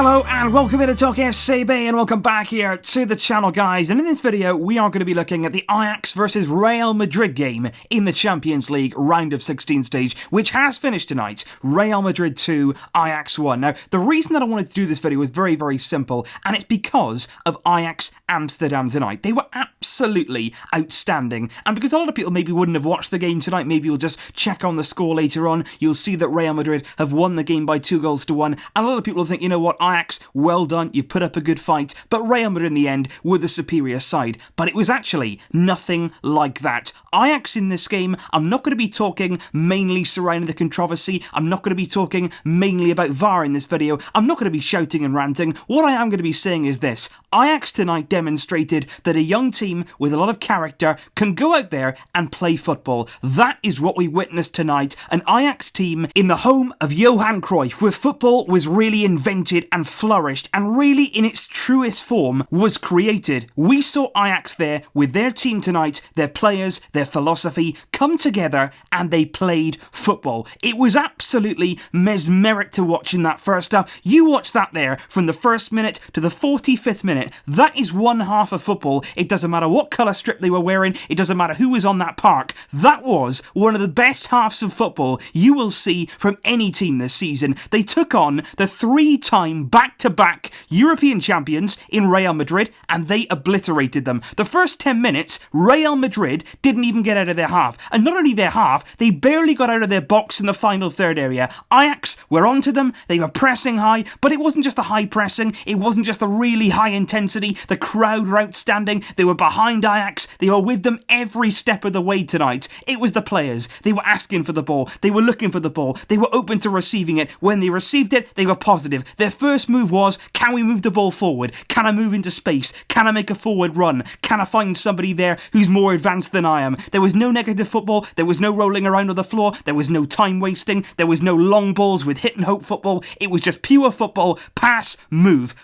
Hello and welcome to TalkFCB and welcome back here to the channel, guys. And in this video we are going to be looking at the Ajax versus Real Madrid game in the Champions League round of 16 stage, which has finished tonight. Real Madrid 2, Ajax 1. Now, the reason that I wanted to do this video was very, very simple, and it's because of Ajax Amsterdam tonight. They were absolutely outstanding, and because a lot of people maybe wouldn't have watched the game tonight, maybe you'll just check on the score later on, you'll see that Real Madrid have won the game by 2-1, and a lot of people will think, you know what, Ajax, well done, you've put up a good fight, but Real Madrid in the end were the superior side. But it was actually nothing like that. Ajax in this game, I'm not going to be talking mainly surrounding the controversy, I'm not going to be talking mainly about VAR in this video, I'm not going to be shouting and ranting. What I am going to be saying is this: Ajax tonight demonstrated that a young team with a lot of character can go out there and play football. That is what we witnessed tonight, an Ajax team in the home of Johan Cruyff, where football was really invented and flourished and really in its truest form was created. We saw Ajax there with their team tonight, their players, their philosophy come together and they played football. It was absolutely mesmeric to watch in that first half. You watch that there from the first minute to the 45th minute. That is one half of football. It doesn't matter what colour strip they were wearing, it doesn't matter who was on that park. That was one of the best halves of football you will see from any team this season. They took on the three-time back-to-back European champions in Real Madrid and they obliterated them. The first 10 minutes, Real Madrid didn't even get out of their half. And not only their half, they barely got out of their box in the final third area. Ajax were onto them, they were pressing high, but it wasn't just the high pressing, it wasn't just the really high intensity, the crowd were outstanding, they were behind Ajax, they were with them every step of the way tonight. It was the players, they were asking for the ball, they were looking for the ball, they were open to receiving it. When they received it, they were positive. Their first move was, can we move the ball forward? Can I move into space? Can I make a forward run? Can I find somebody there who's more advanced than I am? There was no negative football, there was no rolling around on the floor, there was no time wasting, there was no long balls with hit and hope football. It was just pure football, pass, move,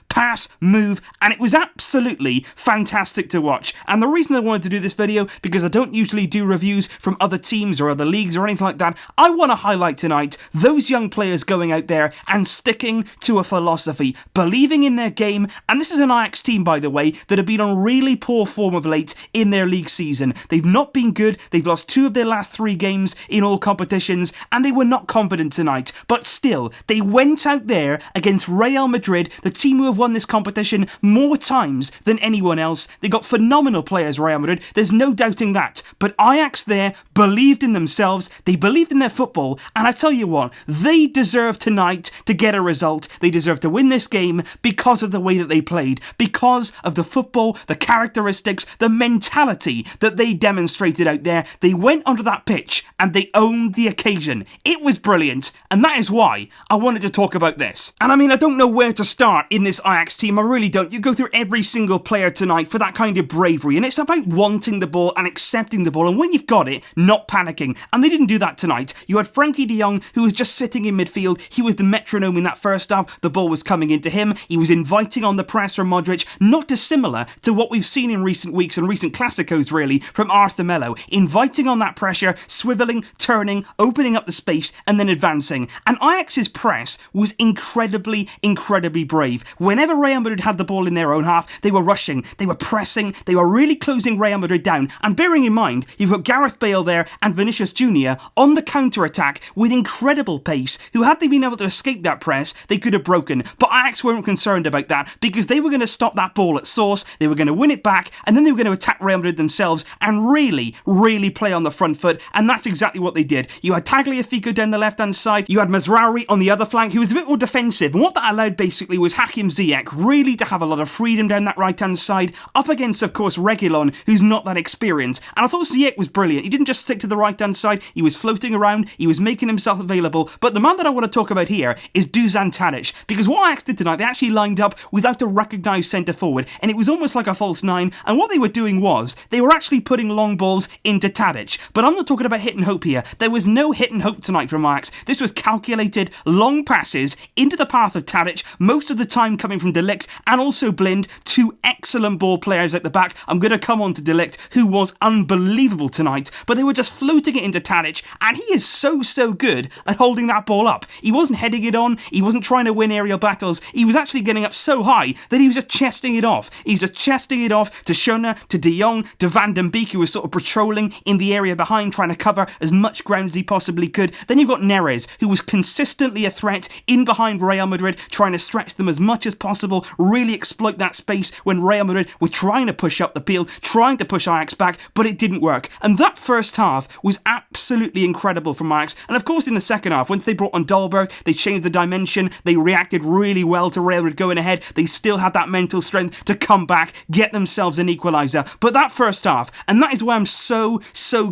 and it was absolutely fantastic to watch. And the reason I wanted to do this video, because I don't usually do reviews from other teams or other leagues or anything like that, I want to highlight tonight those young players going out there and sticking to a philosophy, believing in their game. And this is an Ajax team, by the way, that have been on really poor form of late in their league season. They've not been good, they've lost 2 of their last 3 games in all competitions, and they were not confident tonight. But still, they went out there against Real Madrid, the team who have won this competition more times than anyone else. They got phenomenal players, Real Madrid, there's no doubting that. But Ajax there believed in themselves, they believed in their football, and I tell you what, they deserve tonight to get a result. They deserve to win this game because of the way that they played, because of the football, the characteristics, the mentality that they demonstrated out there. They went onto that pitch and they owned the occasion. It was brilliant, and that is why I wanted to talk about this. And I mean, I don't know where to start in this Ajax team, I really don't. You go through every single player tonight for that kind of bravery, and it's about wanting the ball and accepting the ball, and when you've got it, not panicking. And they didn't do that tonight. You had Frankie de Jong, who was just sitting in midfield. He was the metronome in that first half. The ball was coming into him. He was inviting on the press from Modric, not dissimilar to what we've seen in recent weeks and recent Clásicos, really, from Arthur Melo. Inviting on that pressure, swivelling, turning, opening up the space, and then advancing. And Ajax's press was incredibly brave. Whenever Real Madrid had the ball in their own half, they were rushing, they were pressing, they were really closing Real Madrid down. And bearing in mind, you've got Gareth Bale there and Vinicius Jr. on the counter-attack with incredible pace, who, had they been able to escape that press, they could have broken. But Ajax weren't concerned about that, because they were going to stop that ball at source, they were going to win it back, and then they were going to attack Real Madrid themselves and really play on the front foot, and that's exactly what they did. You had Tagliafico down the left-hand side, you had Mazraoui on the other flank, who was a bit more defensive, and what that allowed basically was Hakim Ziyech really to have a lot of freedom down that right-hand side, up against, of course, Reguilón, who's not that experienced. And I thought Ziyech was brilliant. He didn't just stick to the right-hand side, he was floating around, he was making himself available. But the man that I want to talk about here is Dusan Tadić, because what Ajax did tonight, they actually lined up without a recognised centre-forward, and it was almost like a false 9, and what they were doing was, they were actually putting long balls into Tadić. But I'm not talking about hit and hope here. There was no hit and hope tonight from Ajax. This was calculated, long passes into the path of Tadić, most of the time coming from from de Ligt and also Blind, two excellent ball players at the back. I'm going to come on to de Ligt, who was unbelievable tonight, but they were just floating it into TADIĆ, and he is so good at holding that ball up. He wasn't heading it on, he wasn't trying to win aerial battles, he was actually getting up so high that he was just chesting it off. He was just chesting it off to Schöne, to De Jong, to Van den Beek, who was sort of patrolling in the area behind, trying to cover as much ground as he possibly could. Then you've got NERES, who was consistently a threat in behind Real Madrid, trying to stretch them as much as possible, really exploit that space when Real Madrid were trying to push up the field, trying to push Ajax back, but it didn't work. And that first half was absolutely incredible from Ajax. And of course in the second half, once they brought on Dolberg, they changed the dimension, they reacted really well to Real Madrid going ahead, they still had that mental strength to come back, get themselves an equaliser. But that first half, and that is why I'm so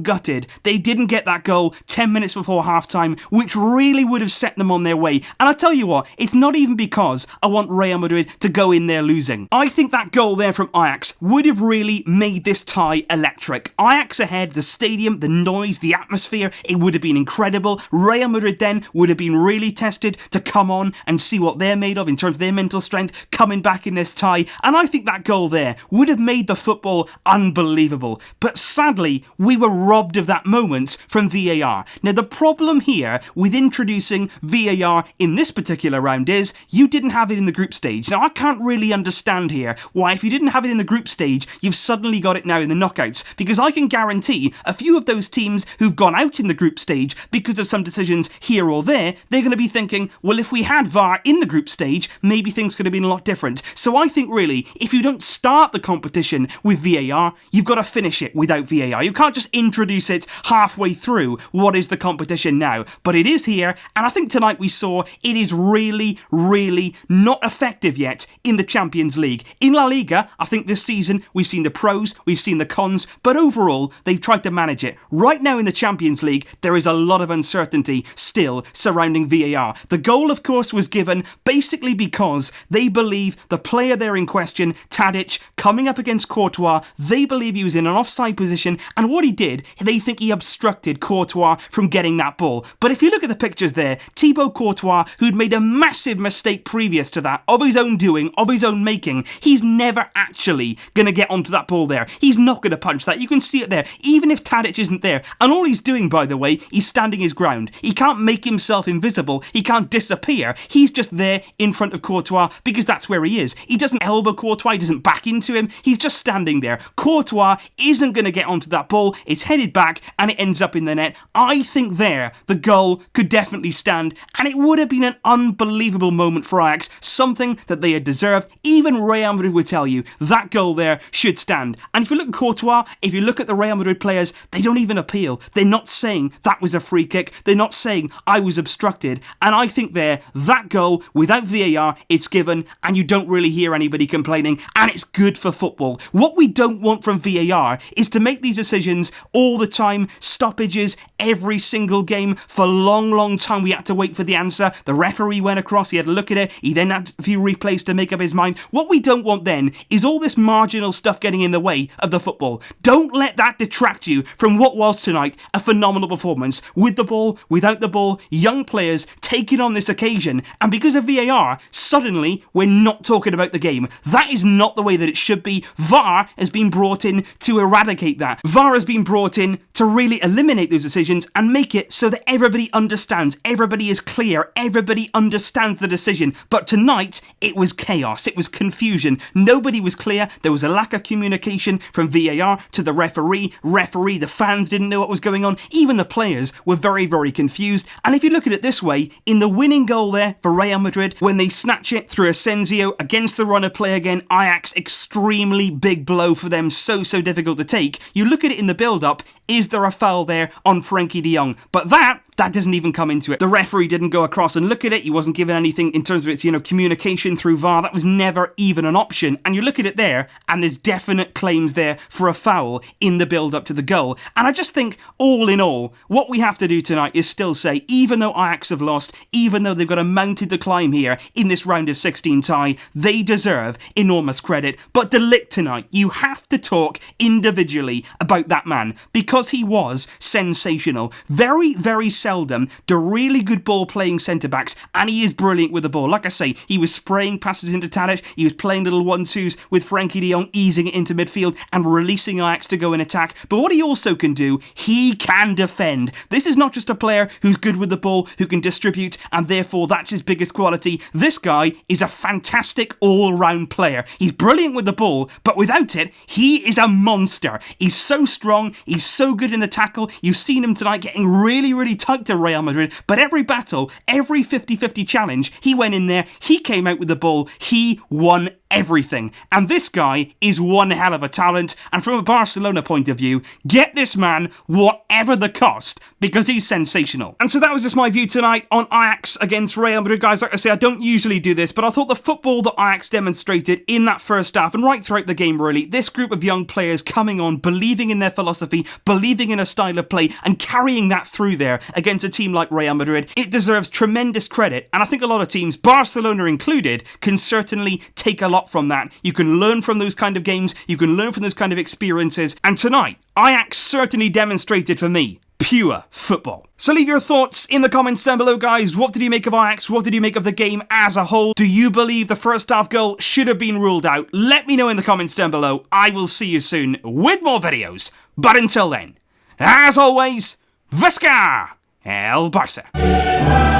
gutted, they didn't get that goal 10 minutes before half-time, which really would have set them on their way. And I tell you what, it's not even because I want Real Madrid to go in there losing. I think that goal there from Ajax would have really made this tie electric. Ajax ahead, the stadium, the noise, the atmosphere, it would have been incredible. Real Madrid then would have been really tested to come on and see what they're made of in terms of their mental strength coming back in this tie. And I think that goal there would have made the football unbelievable. But sadly, we were robbed of that moment from VAR. Now, the problem here with introducing VAR in this particular round is you didn't have it in the group stage. Now, I can't really understand here why, if you didn't have it in the group stage, you've suddenly got it now in the knockouts. Because I can guarantee a few of those teams who've gone out in the group stage because of some decisions here or there, they're going to be thinking, well, if we had VAR in the group stage, maybe things could have been a lot different. So I think really, if you don't start the competition with VAR, you've got to finish it without VAR. You can't just introduce it halfway through what is the competition now. But it is here, and I think tonight we saw it is really not effective yet in the Champions League. In La Liga, I think this season we've seen the pros, we've seen the cons, but overall they've tried to manage it. Right now in the Champions League, there is a lot of uncertainty still surrounding VAR. The goal, of course, was given basically because they believe the player there in question, TADIČ, coming up against Courtois, they believe he was in an offside position, and what he did, they think he obstructed Courtois from getting that ball. But if you look at the pictures there, Thibaut Courtois, who'd made a massive mistake previous to that, of his own doing, of his own making, he's never actually going to get onto that ball there. He's not going to punch that. You can see it there, even if TADIČ isn't there. And all he's doing, by the way, he's standing his ground. He can't make himself invisible. He can't disappear. He's just there in front of Courtois because that's where he is. He doesn't elbow Courtois. He doesn't back into him. He's just standing there. Courtois isn't going to get onto that ball. It's headed back and it ends up in the net. I think there, the goal could definitely stand, and it would have been an unbelievable moment for Ajax, something that they had deserved. Even Real Madrid would tell you that goal there should stand. And if you look at Courtois, if you look at the Real Madrid players, they don't even appeal. They're not saying that was a free kick. They're not saying I was obstructed. And I think there, that goal, without VAR, it's given, and you don't really hear anybody complaining, and it's good for football. What we don't want from VAR is to make these decisions all the time, stoppages every single game. For a long time we had to wait for the answer. The referee went across, he had a look at it, he then had a few replays to make up his mind. What we don't want then is all this marginal stuff getting in the way of the football. Don't let that detract you from what was tonight a phenomenal performance. With the ball, without the ball, young players taking on this occasion, and because of VAR, suddenly we're not talking about the game. That is not the way that it should be. VAR has been brought in to eradicate that. VAR has been brought in to really eliminate those decisions and make it so that everybody understands, everybody is clear, everybody understands the decision. But tonight, it was chaos, it was confusion. Nobody was clear, there was a lack of communication from VAR to the referee, the fans didn't know what was going on, even the players were very confused. And if you look at it this way, in the winning goal there for Real Madrid, when they snatch it through Asensio against the run of play again, Ajax, extremely big blow for them, so difficult to take. You look at it in the build-up, is there a foul there on Frenkie de Jong? But that doesn't even come into it. The referee didn't go across and look at it. He wasn't given anything in terms of its, communication through VAR. That was never even an option. And you look at it there, and there's definite claims there for a foul in the build-up to the goal. And I just think, all in all, what we have to do tonight is still say, even though Ajax have lost, even though they've got a mountain to climb here in this round of 16 tie, they deserve enormous credit. But de Ligt tonight, you have to talk individually about that man, because he was sensational. Very seldom do really good ball-playing centre-backs, and he is brilliant with the ball. Like I say, he was spraying passes into TADI쪼, he was playing little 1-2s with Frankie de Jong, easing it into midfield and releasing Ajax to go in attack. But what he also can do, he can defend. This is not just a player who's good with the ball, who can distribute, and therefore that's his biggest quality. This guy is a fantastic all-round player. He's brilliant with the ball, but without it, he is a monster. He's so strong, he's so good in the tackle. You've seen him tonight getting really, really tight to Real Madrid, but every battle, every 50-50 challenge, he went in there, he came out with the ball, he won everything. And this guy is one hell of a talent, and from a Barcelona point of view, get this man whatever the cost, because he's sensational. And so that was just my view tonight on Ajax against Real Madrid, guys. Like I say, I don't usually do this, but I thought the football that Ajax demonstrated in that first half, and right throughout the game really, this group of young players coming on, believing in their philosophy, believing in a style of play, and carrying that through there against a team like Real Madrid, it deserves tremendous credit, and I think a lot of teams, Barcelona included, can certainly take a lot from that. You can learn from those kind of games, you can learn from those kind of experiences, and tonight, Ajax certainly demonstrated for me pure football. So leave your thoughts in the comments down below, guys. What did you make of Ajax? What did you make of the game as a whole? Do you believe the first half goal should have been ruled out? Let me know in the comments down below. I will see you soon with more videos. But until then, as always, Visca El Barça.